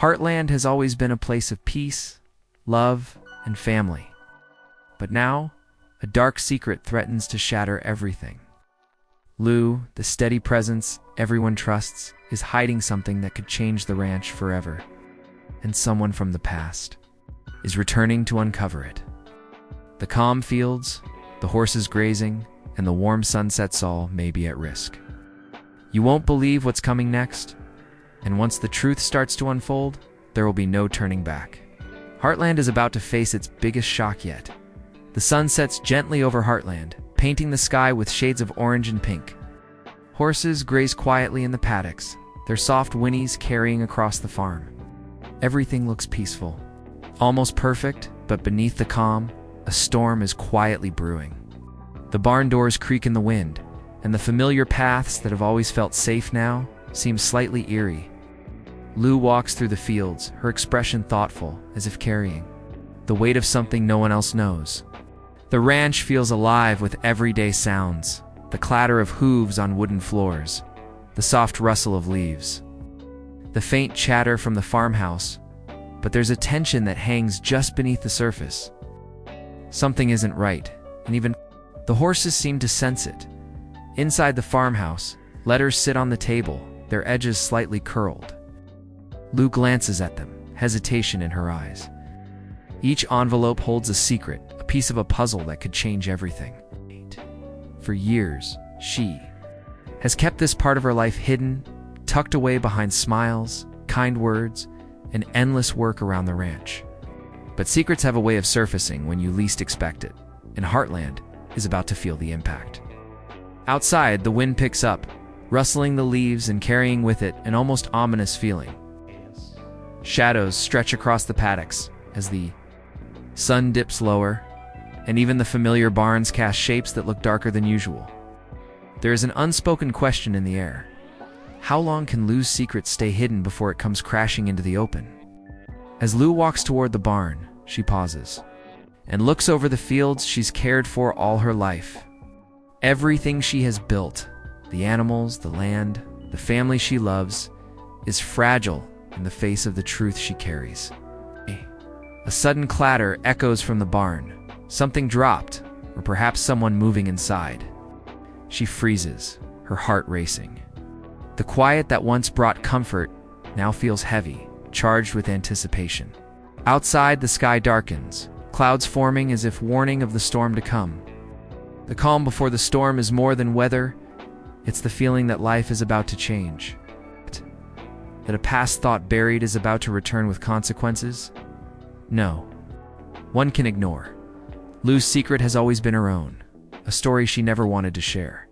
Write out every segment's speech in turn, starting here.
Heartland has always been a place of peace, love, and family. But now, a dark secret threatens to shatter everything. Lou, the steady presence everyone trusts, is hiding something that could change the ranch forever. And someone from the past is returning to uncover it. The calm fields, the horses grazing, and the warm sunsets all may be at risk. You won't believe what's coming next, and once the truth starts to unfold, there will be no turning back. Heartland is about to face its biggest shock yet. The sun sets gently over Heartland, painting the sky with shades of orange and pink. Horses graze quietly in the paddocks, their soft whinnies carrying across the farm. Everything looks peaceful, almost perfect, but beneath the calm, a storm is quietly brewing. The barn doors creak in the wind, and the familiar paths that have always felt safe now seem slightly eerie. Lou walks through the fields, her expression thoughtful, as if carrying the weight of something no one else knows. The ranch feels alive with everyday sounds, the clatter of hooves on wooden floors, the soft rustle of leaves, the faint chatter from the farmhouse, but there's a tension that hangs just beneath the surface. Something isn't right, and even the horses seem to sense it. Inside the farmhouse, letters sit on the table, their edges slightly curled. Lou glances at them, hesitation in her eyes. Each envelope holds a secret, a piece of a puzzle that could change everything. For years, she has kept this part of her life hidden, tucked away behind smiles, kind words, and endless work around the ranch. But secrets have a way of surfacing when you least expect it, and Heartland is about to feel the impact. Outside, the wind picks up, rustling the leaves and carrying with it an almost ominous feeling. Shadows stretch across the paddocks as the sun dips lower, and even the familiar barns cast shapes that look darker than usual. There is an unspoken question in the air. How long can Lou's secret stay hidden before it comes crashing into the open? As Lou walks toward the barn, she pauses and looks over the fields she's cared for all her life. Everything she has built, the animals, the land, the family she loves, is fragile in the face of the truth she carries. A sudden clatter echoes from the barn. Something dropped, or perhaps someone moving inside. She freezes, her heart racing. The quiet that once brought comfort now feels heavy, charged with anticipation. Outside, the sky darkens, clouds forming as if warning of the storm to come. The calm before the storm is more than weather, it's the feeling that life is about to change. That a past thought buried is about to return with consequences? No. One can ignore. Lou's secret has always been her own, a story she never wanted to share.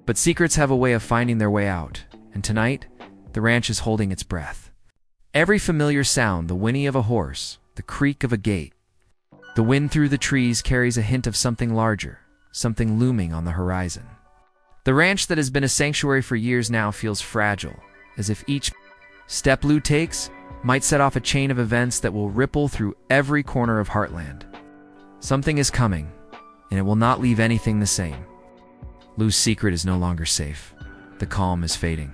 But secrets have a way of finding their way out, and tonight, the ranch is holding its breath. Every familiar sound, the whinny of a horse, the creak of a gate, the wind through the trees carries a hint of something larger, something looming on the horizon. The ranch that has been a sanctuary for years now feels fragile, as if each step Lou takes might set off a chain of events that will ripple through every corner of Heartland. Something is coming, and it will not leave anything the same. Lou's secret is no longer safe. The calm is fading.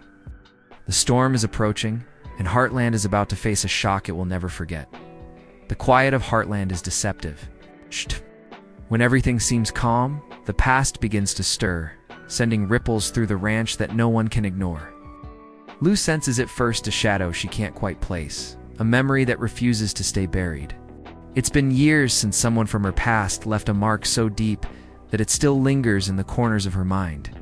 The storm is approaching, and Heartland is about to face a shock it will never forget. The quiet of Heartland is deceptive. When everything seems calm, the past begins to stir, sending ripples through the ranch that no one can ignore. Lou senses at first a shadow she can't quite place, a memory that refuses to stay buried. It's been years since someone from her past left a mark so deep that it still lingers in the corners of her mind.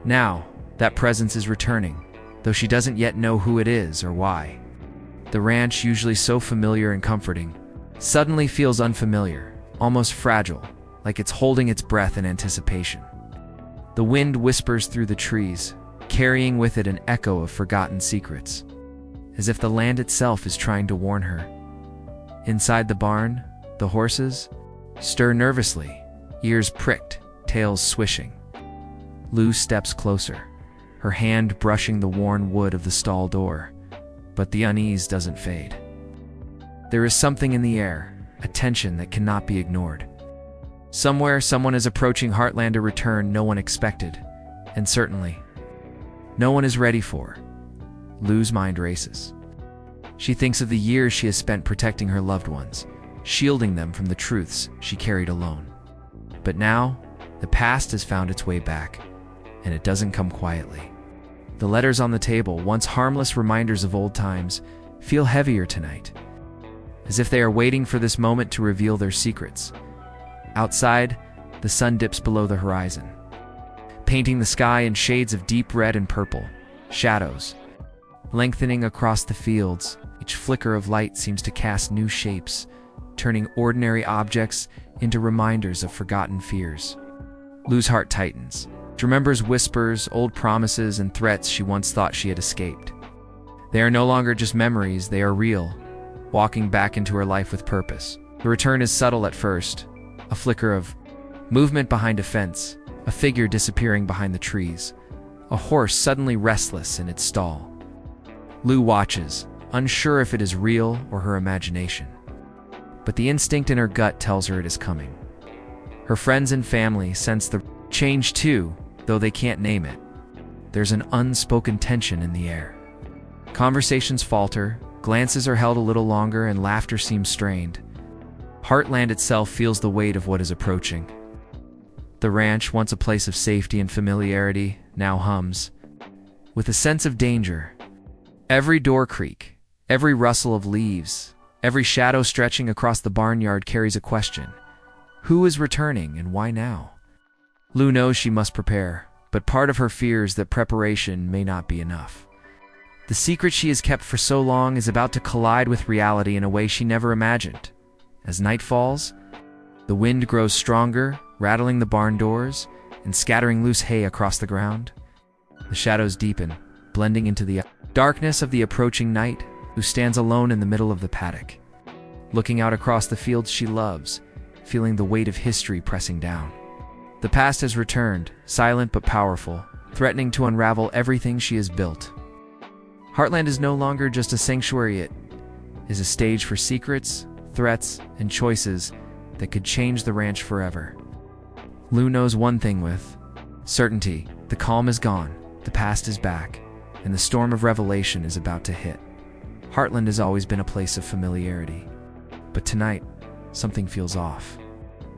Now, that presence is returning, though she doesn't yet know who it is or why. The ranch, usually so familiar and comforting, suddenly feels unfamiliar, almost fragile, like it's holding its breath in anticipation. The wind whispers through the trees, carrying with it an echo of forgotten secrets, as if the land itself is trying to warn her. Inside the barn, the horses stir nervously, ears pricked, tails swishing. Lou steps closer, her hand brushing the worn wood of the stall door, but the unease doesn't fade. There is something in the air, a tension that cannot be ignored. Somewhere, someone is approaching Heartland, a return no one expected, and certainly, no one is ready for. Lou's mind races. She thinks of the years she has spent protecting her loved ones, shielding them from the truths she carried alone. But now, the past has found its way back, and it doesn't come quietly. The letters on the table, once harmless reminders of old times, feel heavier tonight, as if they are waiting for this moment to reveal their secrets. Outside, the sun dips below the horizon, painting the sky in shades of deep red and purple. Shadows, lengthening across the fields, each flicker of light seems to cast new shapes, turning ordinary objects into reminders of forgotten fears. Lu's heart tightens. She remembers whispers, old promises, and threats she once thought she had escaped. They are no longer just memories, they are real, walking back into her life with purpose. The return is subtle at first, a flicker of movement behind a fence, a figure disappearing behind the trees, a horse suddenly restless in its stall. Lu watches, unsure if it is real or her imagination. But the instinct in her gut tells her it is coming. Her friends and family sense the change too, though they can't name it. There's an unspoken tension in the air. Conversations falter, glances are held a little longer, and laughter seems strained. Heartland itself feels the weight of what is approaching. The ranch, once a place of safety and familiarity, now hums with a sense of danger. Every door creak, every rustle of leaves, every shadow stretching across the barnyard carries a question. Who is returning, and why now? Lu knows she must prepare, but part of her fears that preparation may not be enough. The secret she has kept for so long is about to collide with reality in a way she never imagined. As night falls, the wind grows stronger, rattling the barn doors and scattering loose hay across the ground. The shadows deepen, blending into the darkness of the approaching night. Lu stands alone in the middle of the paddock, looking out across the fields she loves, feeling the weight of history pressing down. The past has returned, silent but powerful, threatening to unravel everything she has built. Heartland is no longer just a sanctuary, it is a stage for secrets, threats, and choices that could change the ranch forever. Lu knows one thing with certainty: the calm is gone, the past is back, and the storm of revelation is about to hit. Heartland has always been a place of familiarity, but tonight, something feels off.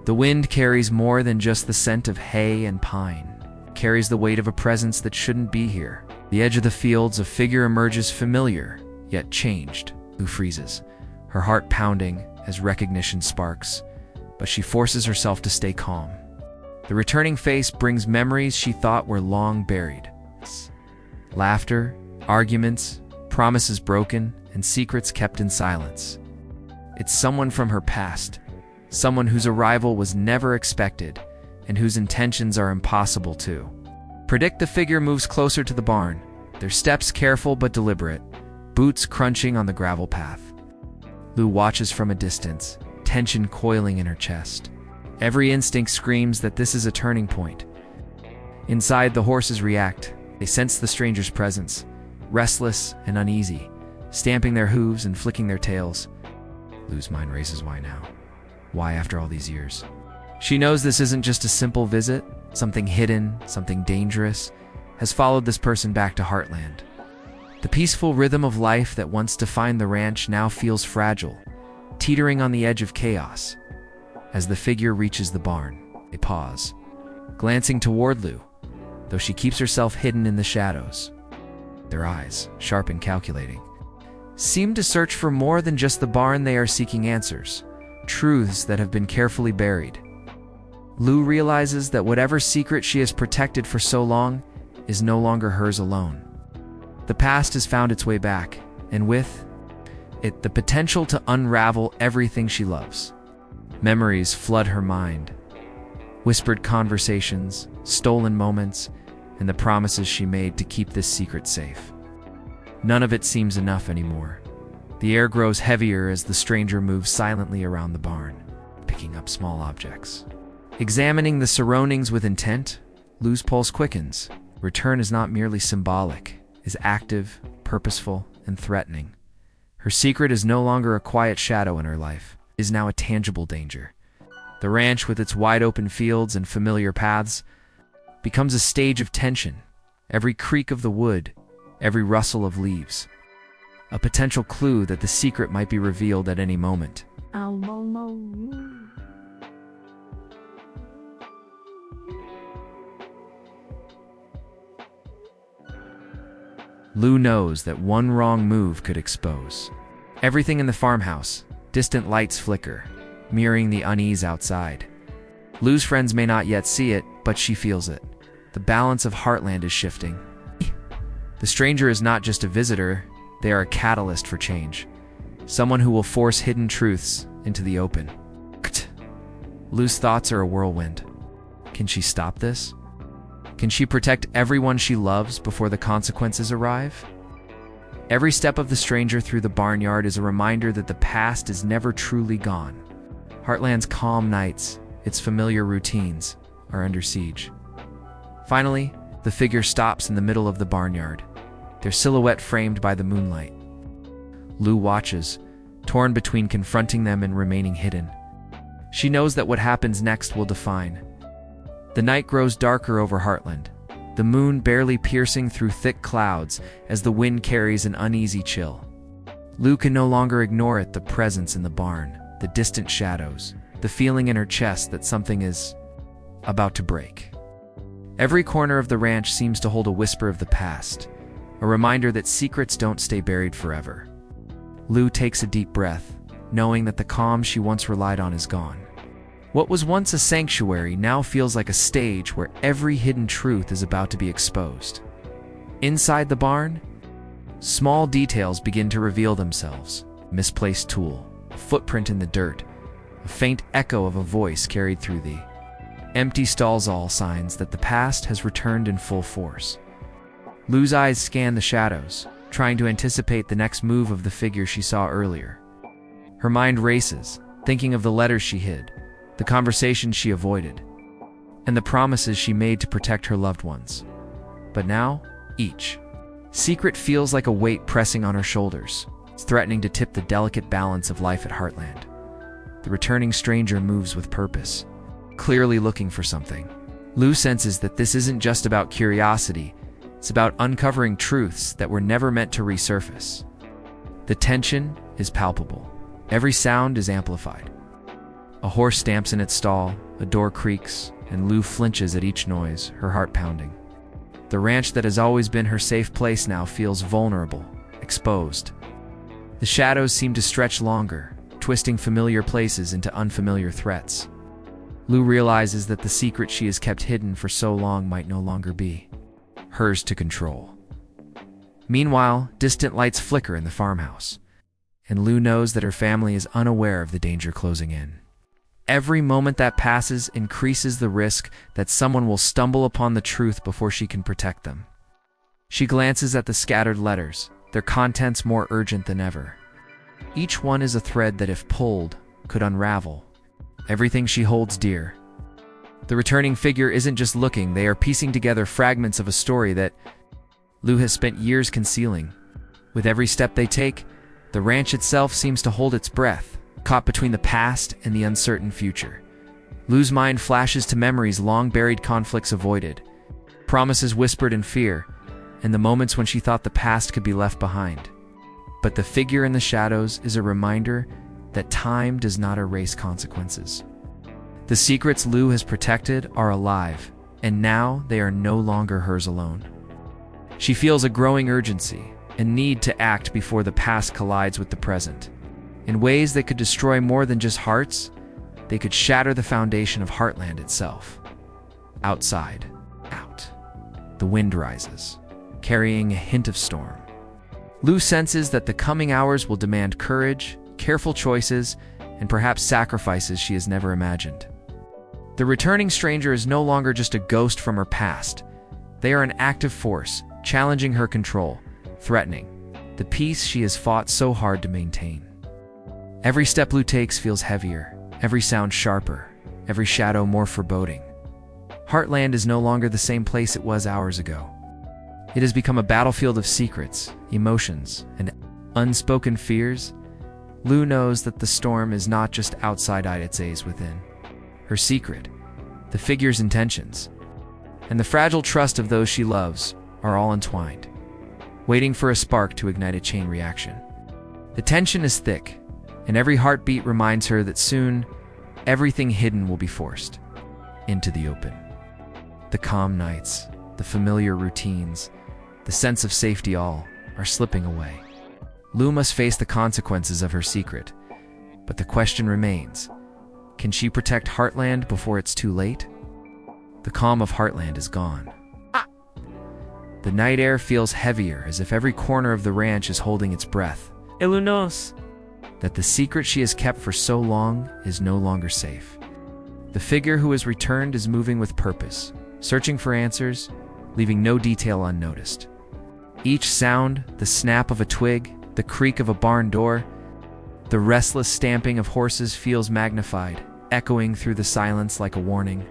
The wind carries more than just the scent of hay and pine. It carries the weight of a presence that shouldn't be here. The edge of the fields, a figure emerges, familiar, yet changed. Lu freezes, her heart pounding as recognition sparks, but she forces herself to stay calm. The returning face brings memories she thought were long buried. Laughter, arguments, promises broken, and secrets kept in silence. It's someone from her past, someone whose arrival was never expected, and whose intentions are impossible to predict. The figure moves closer to the barn, their steps careful but deliberate, boots crunching on the gravel path. Lu watches from a distance, tension coiling in her chest. Every instinct screams that this is a turning point. Inside, the horses react. They sense the stranger's presence, restless and uneasy, stamping their hooves and flicking their tails. Lu's mind races. Why now? Why after all these years? She knows this isn't just a simple visit. Something hidden, something dangerous, has followed this person back to Heartland. The peaceful rhythm of life that once defined the ranch now feels fragile, teetering on the edge of chaos. As the figure reaches the barn, they pause, glancing toward Lu, though she keeps herself hidden in the shadows. Their eyes, sharp and calculating, seem to search for more than just the barn. They are seeking answers, truths that have been carefully buried. Lu realizes that whatever secret she has protected for so long is no longer hers alone. The past has found its way back, and with it, the potential to unravel everything she loves. Memories flood her mind. Whispered conversations, stolen moments, and the promises she made to keep this secret safe. None of it seems enough anymore. The air grows heavier as the stranger moves silently around the barn, picking up small objects. Examining the surroundings with intent, Lu's pulse quickens. Return is not merely symbolic, is active, purposeful, and threatening. Her secret is no longer a quiet shadow in her life, it is now a tangible danger. The ranch, with its wide-open fields and familiar paths, becomes a stage of tension. Every creak of the wood, every rustle of leaves, a potential clue that the secret might be revealed at any moment. Lou knows that one wrong move could expose everything in the farmhouse. Distant lights flicker, mirroring the unease outside. Lou's friends may not yet see it, but she feels it. The balance of Heartland is shifting. The stranger is not just a visitor, they are a catalyst for change. Someone who will force hidden truths into the open. Lou's thoughts are a whirlwind. Can she stop this? Can she protect everyone she loves before the consequences arrive? Every step of the stranger through the barnyard is a reminder that the past is never truly gone. Heartland's calm nights, its familiar routines, are under siege. Finally, the figure stops in the middle of the barnyard, their silhouette framed by the moonlight. Lou watches, torn between confronting them and remaining hidden. She knows that what happens next will define. The night grows darker over Heartland, the moon barely piercing through thick clouds as the wind carries an uneasy chill. Lou can no longer ignore it, the presence in the barn, the distant shadows, the feeling in her chest that something is about to break. Every corner of the ranch seems to hold a whisper of the past, a reminder that secrets don't stay buried forever. Lou takes a deep breath, knowing that the calm she once relied on is gone. What was once a sanctuary now feels like a stage where every hidden truth is about to be exposed. Inside the barn, small details begin to reveal themselves. Misplaced tool, a footprint in the dirt, a faint echo of a voice carried through the empty stalls, all signs that the past has returned in full force. Lou's eyes scan the shadows, trying to anticipate the next move of the figure she saw earlier. Her mind races, thinking of the letters she hid, the conversations she avoided, and the promises she made to protect her loved ones. But now, each secret feels like a weight pressing on her shoulders, threatening to tip the delicate balance of life at Heartland. The returning stranger moves with purpose, clearly looking for something. Lou senses that this isn't just about curiosity, it's about uncovering truths that were never meant to resurface. The tension is palpable. Every sound is amplified. A horse stamps in its stall, a door creaks, and Lou flinches at each noise, her heart pounding. The ranch that has always been her safe place now feels vulnerable, exposed. The shadows seem to stretch longer, twisting familiar places into unfamiliar threats. Lou realizes that the secret she has kept hidden for so long might no longer be hers to control. Meanwhile, distant lights flicker in the farmhouse, and Lou knows that her family is unaware of the danger closing in. Every moment that passes increases the risk that someone will stumble upon the truth before she can protect them. She glances at the scattered letters, their contents more urgent than ever. Each one is a thread that, if pulled, could unravel everything she holds dear. The returning figure isn't just looking, they are piecing together fragments of a story that Lou has spent years concealing. With every step they take, the ranch itself seems to hold its breath, caught between the past and the uncertain future. Lou's mind flashes to memories long buried, conflicts avoided, promises whispered in fear, and the moments when she thought the past could be left behind. But the figure in the shadows is a reminder that time does not erase consequences. The secrets Lou has protected are alive, and now they are no longer hers alone. She feels a growing urgency, a need to act before the past collides with the present. In ways that could destroy more than just hearts, they could shatter the foundation of Heartland itself. Outside, the wind rises, carrying a hint of storm. Lou senses that the coming hours will demand courage, careful choices, and perhaps sacrifices she has never imagined. The returning stranger is no longer just a ghost from her past. They are an active force, challenging her control, threatening the peace she has fought so hard to maintain. Every step Lou takes feels heavier, every sound sharper, every shadow more foreboding. Heartland is no longer the same place it was hours ago. It has become a battlefield of secrets, emotions, and unspoken fears. Lou knows that the storm is not just outside, it's within. Her secret, the figure's intentions, and the fragile trust of those she loves are all entwined. waiting for a spark to ignite a chain reaction. The tension is thick, and every heartbeat reminds her that soon, everything hidden will be forced into the open. The calm nights, the familiar routines, the sense of safety all are slipping away. Lu must face the consequences of her secret, but the question remains, can she protect Heartland before it's too late? The calm of Heartland is gone. The night air feels heavier, as if every corner of the ranch is holding its breath. Ilunos. That the secret she has kept for so long is no longer safe. The figure who has returned is moving with purpose, searching for answers, leaving no detail unnoticed. Each sound, the snap of a twig, the creak of a barn door, the restless stamping of horses feels magnified, echoing through the silence like a warning.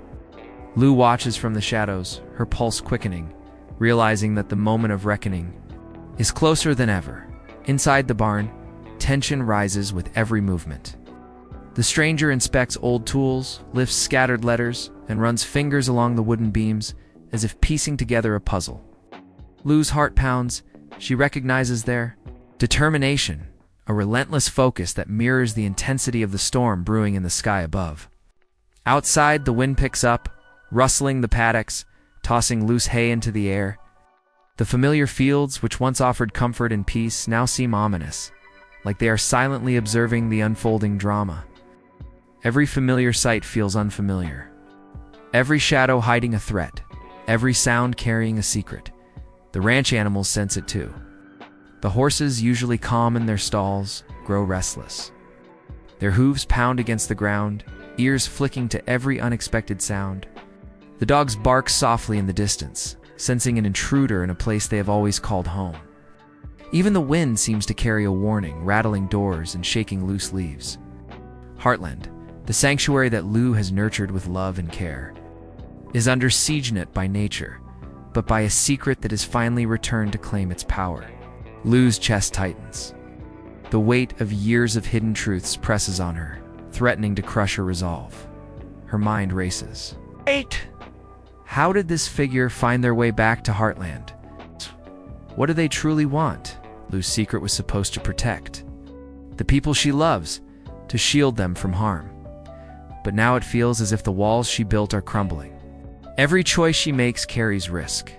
Lu watches from the shadows, her pulse quickening, realizing that the moment of reckoning is closer than ever. Inside the barn, tension rises with every movement. The stranger inspects old tools, lifts scattered letters, and runs fingers along the wooden beams as if piecing together a puzzle. Lu's heart pounds. She recognizes their determination, a relentless focus that mirrors the intensity of the storm brewing in the sky above. Outside, the wind picks up, rustling the paddocks, tossing loose hay into the air. The familiar fields, which once offered comfort and peace, now seem ominous, like they are silently observing the unfolding drama. Every familiar sight feels unfamiliar. Every shadow hiding a threat, every sound carrying a secret. The ranch animals sense it too. The horses, usually calm in their stalls, grow restless. Their hooves pound against the ground, ears flicking to every unexpected sound. The dogs bark softly in the distance, sensing an intruder in a place they have always called home. Even the wind seems to carry a warning, rattling doors and shaking loose leaves. Heartland, the sanctuary that Lu has nurtured with love and care, is under siege not by nature, but by a secret that has finally returned to claim its power. Lu's chest tightens. The weight of years of hidden truths presses on her, threatening to crush her resolve. Her mind races. Wait! How did this figure find their way back to Heartland? What do they truly want? Lu's secret was supposed to protect the people she loves, to shield them from harm. But now it feels as if the walls she built are crumbling. Every choice she makes carries risk.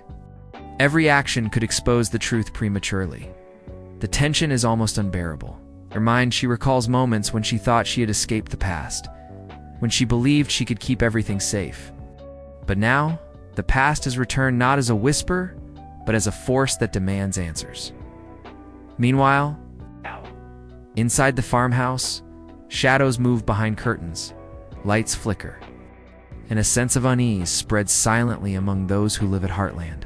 Every action could expose the truth prematurely. The tension is almost unbearable. In her mind, she recalls moments when she thought she had escaped the past, when she believed she could keep everything safe. But now, the past has returned not as a whisper, but as a force that demands answers. Meanwhile, inside the farmhouse, shadows move behind curtains, lights flicker, and a sense of unease spreads silently among those who live at Heartland.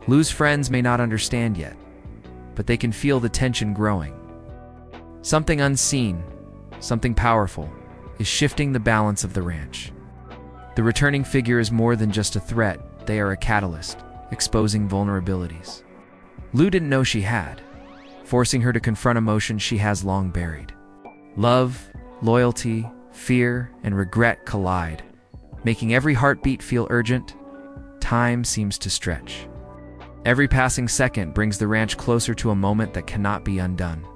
Lu's friends may not understand yet, but they can feel the tension growing. Something unseen, something powerful, is shifting the balance of the ranch. The returning figure is more than just a threat, they are a catalyst, exposing vulnerabilities Lu didn't know she had, forcing her to confront emotions she has long buried. Love, loyalty, fear, and regret collide, making every heartbeat feel urgent. Time seems to stretch. Every passing second brings the ranch closer to a moment that cannot be undone.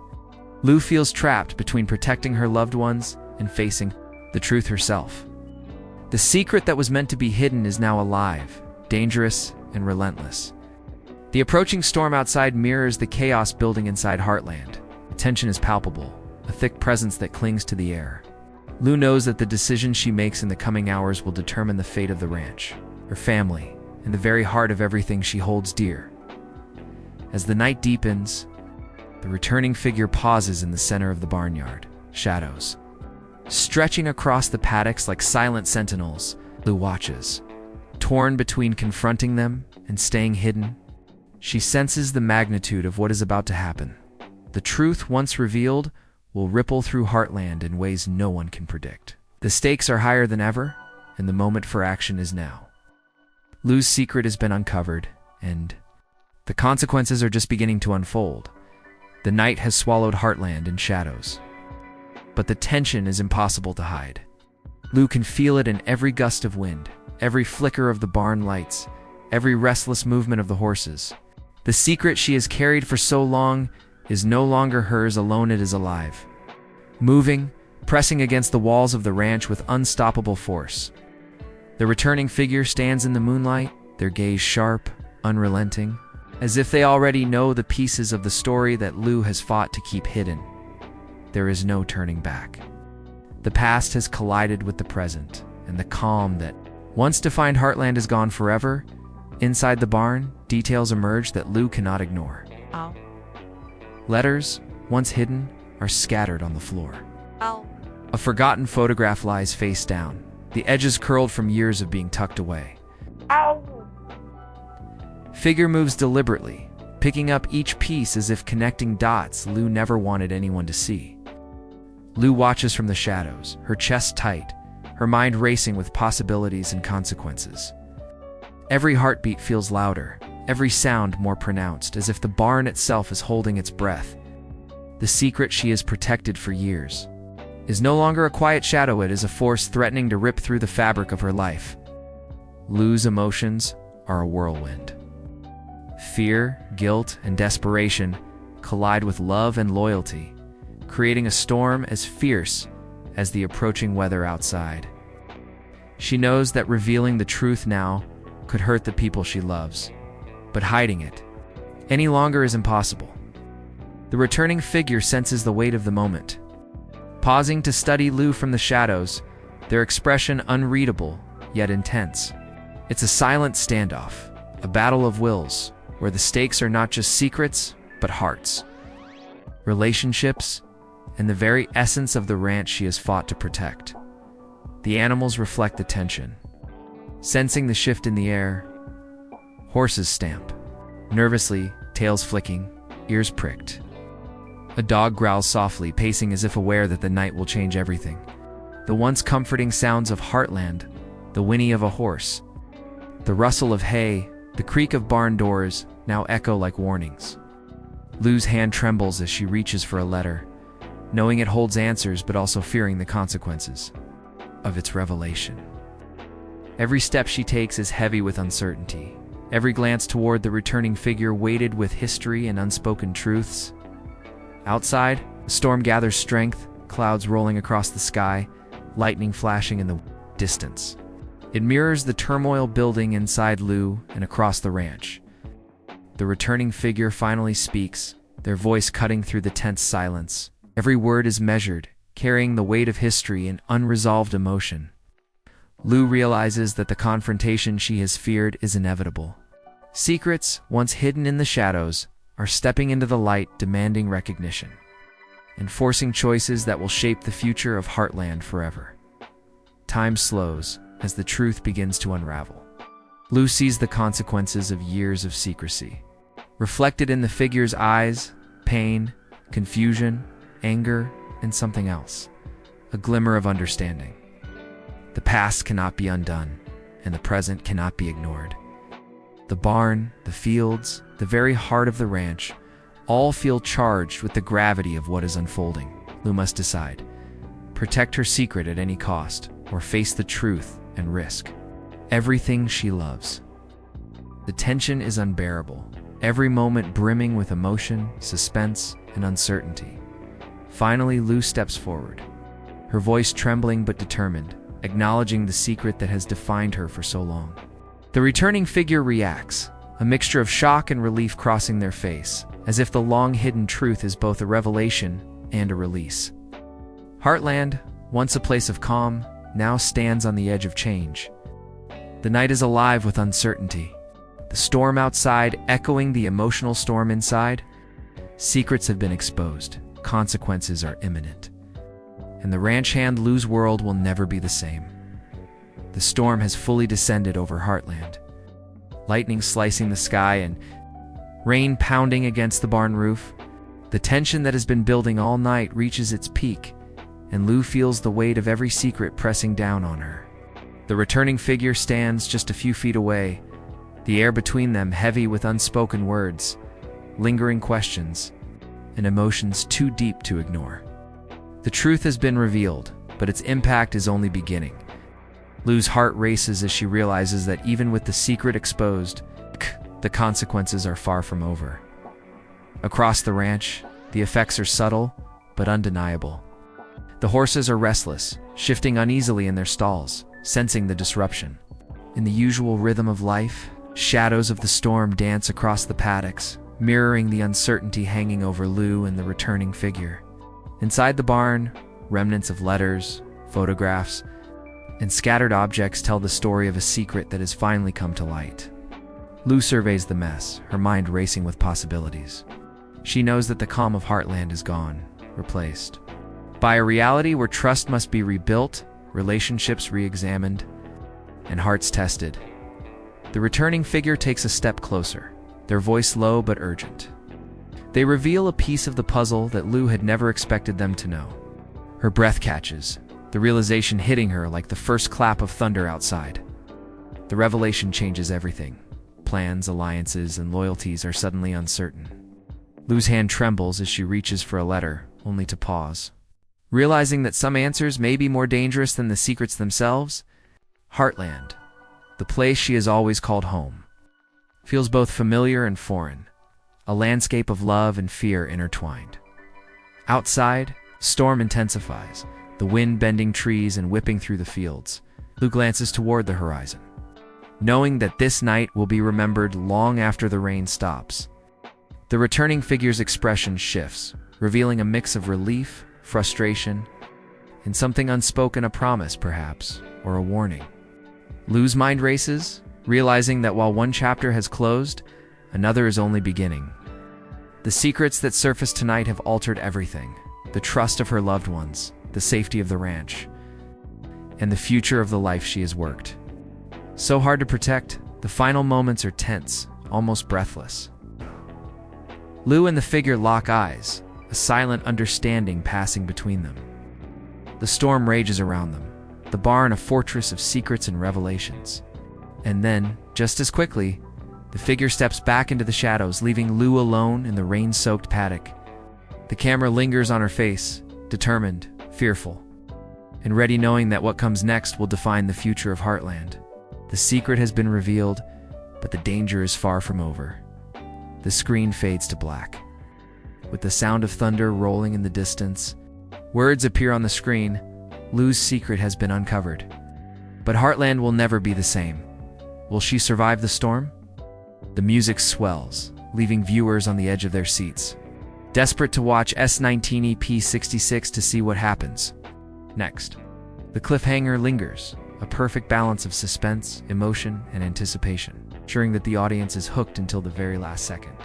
Lu feels trapped between protecting her loved ones and facing the truth herself. The secret that was meant to be hidden is now alive, dangerous, and relentless. The approaching storm outside mirrors the chaos building inside Heartland. The tension is palpable, a thick presence that clings to the air. Lu knows that the decisions she makes in the coming hours will determine the fate of the ranch, her family, and the very heart of everything she holds dear. As the night deepens, the returning figure pauses in the center of the barnyard. Shadows stretching across the paddocks like silent sentinels. Lu watches, torn between confronting them and staying hidden. She senses the magnitude of what is about to happen. The truth, once revealed, will ripple through Heartland in ways no one can predict. The stakes are higher than ever, and the moment for action is now. Lu's secret has been uncovered, and the consequences are just beginning to unfold. The night has swallowed Heartland in shadows. But the tension is impossible to hide. Lu can feel it in every gust of wind, every flicker of the barn lights, every restless movement of the horses. The secret she has carried for so long is no longer hers alone, it is alive. Moving, pressing against the walls of the ranch with unstoppable force. The returning figure stands in the moonlight, their gaze sharp, unrelenting, as if they already know the pieces of the story that Lou has fought to keep hidden. There is no turning back. The past has collided with the present, and the calm that once defined Heartland is gone forever. Inside the barn, details emerge that Lou cannot ignore. Ow. Letters, once hidden, are scattered on the floor. Ow. A forgotten photograph lies face down, the edges curled from years of being tucked away. Ow. Figure moves deliberately, picking up each piece as if connecting dots Lou never wanted anyone to see. Lou watches from the shadows, her chest tight, her mind racing with possibilities and consequences. Every heartbeat feels louder, every sound more pronounced, as if the barn itself is holding its breath. The secret she has protected for years is no longer a quiet shadow, it is a force threatening to rip through the fabric of her life. Lou's emotions are a whirlwind. Fear, guilt, and desperation collide with love and loyalty, creating a storm as fierce as the approaching weather outside. She knows that revealing the truth now could hurt the people she loves, but hiding it any longer is impossible. The returning figure senses the weight of the moment. Pausing to study Lou from the shadows, their expression unreadable yet intense. It's a silent standoff, a battle of wills, where the stakes are not just secrets, but hearts, relationships, and the very essence of the ranch she has fought to protect. The animals reflect the tension. Sensing the shift in the air, horses stamp, nervously, tails flicking, ears pricked. A dog growls softly, pacing as if aware that the night will change everything. The once comforting sounds of Heartland, the whinny of a horse, the rustle of hay, the creak of barn doors now echo like warnings. Lou's hand trembles as she reaches for a letter, knowing it holds answers but also fearing the consequences of its revelation. Every step she takes is heavy with uncertainty. Every glance toward the returning figure weighted with history and unspoken truths. Outside, the storm gathers strength, clouds rolling across the sky, lightning flashing in the distance. It mirrors the turmoil building inside Lou and across the ranch. The returning figure finally speaks, their voice cutting through the tense silence. Every word is measured, carrying the weight of history and unresolved emotion. Lou realizes that the confrontation she has feared is inevitable. Secrets, once hidden in the shadows, are stepping into the light, demanding recognition, enforcing choices that will shape the future of Heartland forever. Time slows as the truth begins to unravel. Lou sees the consequences of years of secrecy. Reflected in the figure's eyes, pain, confusion, anger, and something else. A glimmer of understanding. The past cannot be undone, and the present cannot be ignored. The barn, the fields, the very heart of the ranch, all feel charged with the gravity of what is unfolding. Lou must decide. Protect her secret at any cost, or face the truth and risk everything she loves. The tension is unbearable, every moment brimming with emotion, suspense, and uncertainty. Finally, Lou steps forward, her voice trembling but determined, acknowledging the secret that has defined her for so long. The returning figure reacts, a mixture of shock and relief crossing their face, as if the long-hidden truth is both a revelation and a release. Heartland, once a place of calm, now stands on the edge of change. The night is alive with uncertainty. The storm outside echoing the emotional storm inside. Secrets have been exposed. Consequences are imminent. And the ranch hand Lou's world will never be the same. The storm has fully descended over Heartland. Lightning slicing the sky and rain pounding against the barn roof. The tension that has been building all night reaches its peak, and Lou feels the weight of every secret pressing down on her. The returning figure stands just a few feet away, the air between them heavy with unspoken words, lingering questions, and emotions too deep to ignore. The truth has been revealed, but its impact is only beginning. Lou's heart races as she realizes that even with the secret exposed, the consequences are far from over. Across the ranch, the effects are subtle but undeniable. The horses are restless, shifting uneasily in their stalls, sensing the disruption. In the usual rhythm of life, shadows of the storm dance across the paddocks, mirroring the uncertainty hanging over Lou and the returning figure. Inside the barn, remnants of letters, photographs, and scattered objects tell the story of a secret that has finally come to light. Lou surveys the mess, her mind racing with possibilities. She knows that the calm of Heartland is gone, replaced by a reality where trust must be rebuilt, relationships re-examined, and hearts tested. The returning figure takes a step closer, their voice low but urgent. They reveal a piece of the puzzle that Lou had never expected them to know. Her breath catches, the realization hitting her like the first clap of thunder outside. The revelation changes everything. Plans, alliances, and loyalties are suddenly uncertain. Lou's hand trembles as she reaches for a letter, only to pause. Realizing that some answers may be more dangerous than the secrets themselves, Heartland, the place she has always called home, feels both familiar and foreign, a landscape of love and fear intertwined. Outside, the storm intensifies, the wind bending trees and whipping through the fields. Lou glances toward the horizon, knowing that this night will be remembered long after the rain stops. The returning figure's expression shifts, revealing a mix of relief, frustration, and something unspoken, a promise, perhaps, or a warning. Lou's mind races, realizing that while one chapter has closed, another is only beginning. The secrets that surfaced tonight have altered everything: the trust of her loved ones, the safety of the ranch, and the future of the life she has worked so hard to protect. The final moments are tense, almost breathless. Lou and the figure lock eyes, a silent understanding passing between them. The storm rages around them, the barn a fortress of secrets and revelations. And then, just as quickly, the figure steps back into the shadows, leaving Lou alone in the rain-soaked paddock. The camera lingers on her face, determined, fearful, and ready, knowing that what comes next will define the future of Heartland. The secret has been revealed, but the danger is far from over. The screen fades to black. With the sound of thunder rolling in the distance, words appear on the screen. Lou's secret has been uncovered. But Heartland will never be the same. Will she survive the storm? The music swells, leaving viewers on the edge of their seats, desperate to watch S19 EP66 to see what happens next. The cliffhanger lingers, a perfect balance of suspense, emotion, and anticipation, ensuring that the audience is hooked until the very last second.